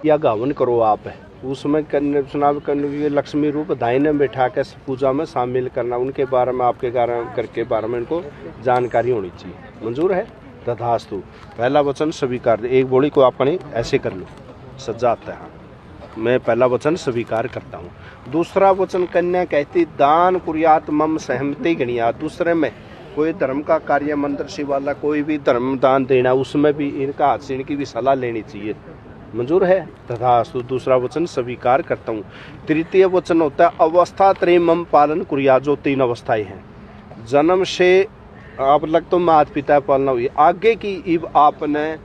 या गावन करो आप है उसमें करने चुनाव करने के लक्ष्मी रूप दाहिने में बैठा के पूजा में शामिल करना, उनके बारे में आपके करके बारे में इनको जानकारी होनी चाहिए। मंजूर है? तथास्तु। पहला वचन स्वीकार। एक बोली को आपने ऐसे कर लो, सज्जा आता है। मैं पहला वचन स्वीकार करता हूँ। दूसरा वचन कन्या कहती दान कुर्यात मम सहमति गणिया। दूसरे में कोई धर्म का कार्य मंदिर शिवाला कोई भी धर्म दान देना, उसमें भी इनका हाथ से इनकी भी सलाह लेनी चाहिए। मंजूर है? तथास्तु। दूसरा वचन स्वीकार करता हूँ। तृतीय वचन होता है अवस्था त्रय मम पालन कुर्या। जो 3 अवस्थाएं हैं, जन्म से आप लग तो माता पिता पालना हुई, आगे की इब आपने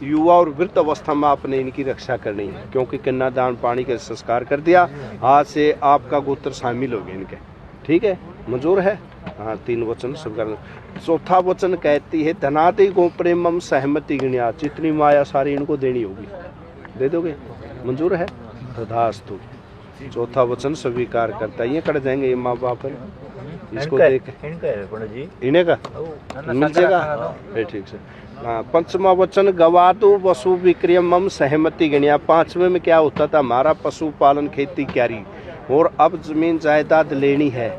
युवा और वृद्ध अवस्था में आपने इनकी रक्षा करनी है, क्योंकि कन्यादान पानी का संस्कार कर दिया, आज से आपका गोत्र शामिल हो गए इनके। ठीक है? मंजूर है? हाँ, 3 वचन स्वीकार। चौथा वचन कहती है धनादि गो प्रेमम सहमति गणिया। जितनी माया सारी इनको देनी होगी, दे दोगे? मंजूर है? तथास्तु। चौथा वचन स्वीकार करता है। ये कट जाएंगे ये माँ बाप है, इसको देख इन्हें का मिल जाएगा। ठीक से। हाँ, पंचमा वचन गवादो वसु विक्रयम सहमति गणिया। 5वें में क्या होता था, हमारा पशुपालन खेती क्यारी और अब जमीन जायदाद लेनी है,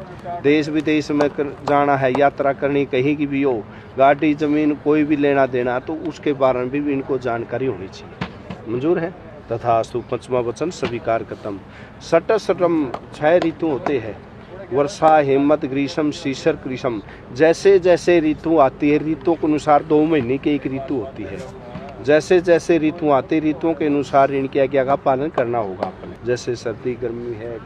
देश विदेश में जाना है, यात्रा करनी कहीं की भी हो, गाड़ी जमीन कोई भी लेना देना, तो उसके बारे में भी इनको जानकारी होनी चाहिए। मंजूर है? तथास्तु। पंचमा वचन स्वीकार खत्म। सट सटम 6 ऋतु होते हैं, वर्षा हेमंत ग्रीष्म शीशर कृष्ण। जैसे जैसे ऋतु आती है, ऋतुओं के अनुसार 2 महीने की एक ऋतु होती है। जैसे जैसे ऋतु आती, ऋतुओं के अनुसार इनकी आज्ञा का पालन करना होगा अपने। जैसे सर्दी गर्मी है,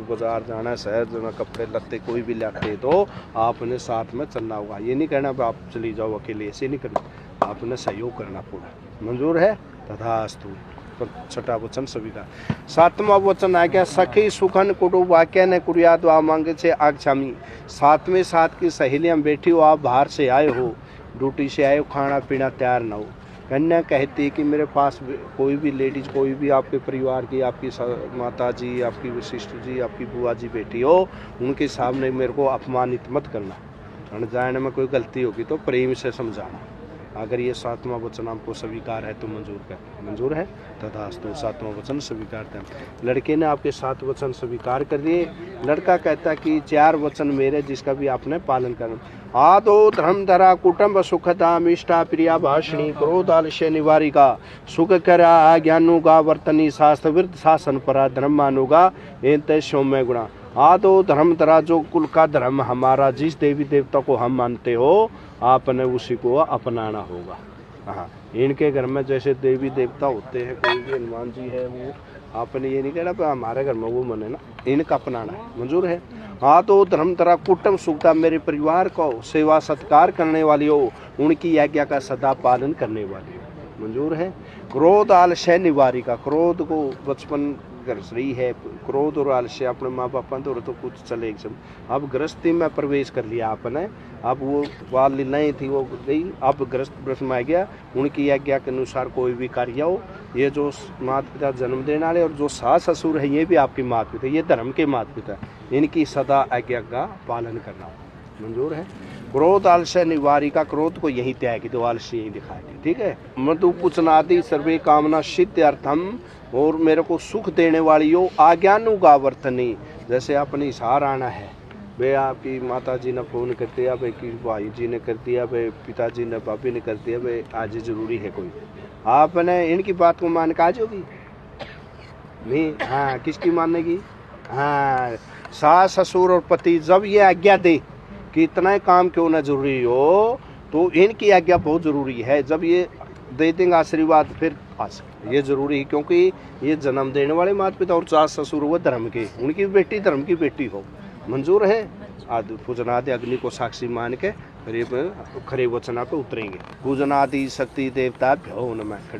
बाजार जाना, शहर जाना, कपड़े लत्ते कोई भी लाते तो आपने साथ में चलना होगा। ये नहीं कहना आप चली जाओ अकेले, ऐसे नहीं करना, आपने सहयोग करना पूरा। मंजूर है? तथास्तु। छठा वचन स्वीकार। 7वां वचन आ गया सखी सुखन कुटु वाक्य ने कुरियाद वा मांगे से आगछामी। 7वें साथ की सहेलियां बैठी हो, आप बाहर से आए हो, ड्यूटी से आए हो, खाना पीना तैयार ना हो। कन्या कहती है कि मेरे पास कोई भी लेडीज, कोई भी आपके परिवार की, आपकी माता जी, आपकी वशिष्ठ जी, आपकी बुआ जी बैठी हो, उनके सामने मेरे को अपमानित मत करना। अनजाने में कोई गलती होगी तो प्रेम से समझाना। अगर ये 7वां वचन आपको स्वीकार है तो मंजूर कर। मंजूर है? तथास्तु। 7वां वचन स्वीकार कर। लड़के ने आपके 7 वचन स्वीकार कर दिए। लड़का कहता कि 4 वचन मेरे, जिसका भी आपने पालन करना। आदो धर्म धरा कुटुंब सुखदा मिष्टा प्रिया भाषणी क्रोध आलस्य निवारिका सुख करा ज्ञानुगा वर्तनी शास्त्र वृद्ध शासन परा धर्म मानुगा एत सौम्य गुणा। आदो धर्म धरा, जो कुल का धर्म हमारा, जिस देवी देवता को हम मानते हो, आपने उसी को अपनाना होगा। हाँ, इनके घर में जैसे देवी देवता होते हैं, कोई भी हनुमान जी है, वो आपने ये नहीं कहना पर हमारे घर में वो मने ना, इनका अपनाना है। मंजूर है? हाँ, तो धर्म तरह कुटुंब सुखता, मेरे परिवार को सेवा सत्कार करने वाली हो, उनकी आज्ञा का सदा पालन करने वाली हो। मंजूर है? क्रोध आलस्य निवारिका। क्रोध को बचपन रही है, क्रोध और आलस्य अपने माँ बाप तो कुछ चले एकदम। अब गृहस्थी में प्रवेश कर लिया आपने, अब वो बाल लीलाएं थी वो गई, अब गृहस्थ प्रश्न में आ गया। उनकी आज्ञा के अनुसार कोई भी कार्य हो, ये जो माता पिता जन्म देने वाले और जो सास ससुर है, ये भी आपके माता पिता, ये धर्म के माता पिता, इनकी सदा आज्ञा का पालन करना हो। मंजूर है? क्रोध आलस्य निवारिका। क्रोध को यही त्याग दो, आलस्य यही दिखाएगी। ठीक है? मधु पुचनादि सर्वे कामना सिद्ध अर्थम। और मेरे को सुख देने वाली हो आज्ञानुगा वर्तनी। जैसे अपनी हिसार आना है, वे आपकी माता जी ने फोन कर दिया, भाई की भाई जी ने कर दिया, भाई पिताजी ने भाभी ने कर दिया, भाई आज जरूरी है कोई, आपने इनकी बात को मान के आज होगी नहीं? हाँ, किसकी मानेगी? हाँ, सास ससुर और पति जब ये आज्ञा दे कि इतना काम क्यों ना जरूरी हो, तो इनकी आज्ञा बहुत जरूरी है। जब ये दे देंगे आशीर्वाद, फिर आ सकते, ये जरूरी है, क्योंकि ये जन्म देने वाले माता पिता और सास ससुर वो धर्म के, उनकी बेटी धर्म की बेटी हो। मंजूर है? आदि पूजनादि अग्नि को साक्षी मान के फिर खरे वचना पे उतरेंगे। पूजनादि शक्ति देवता भ्यो नमः।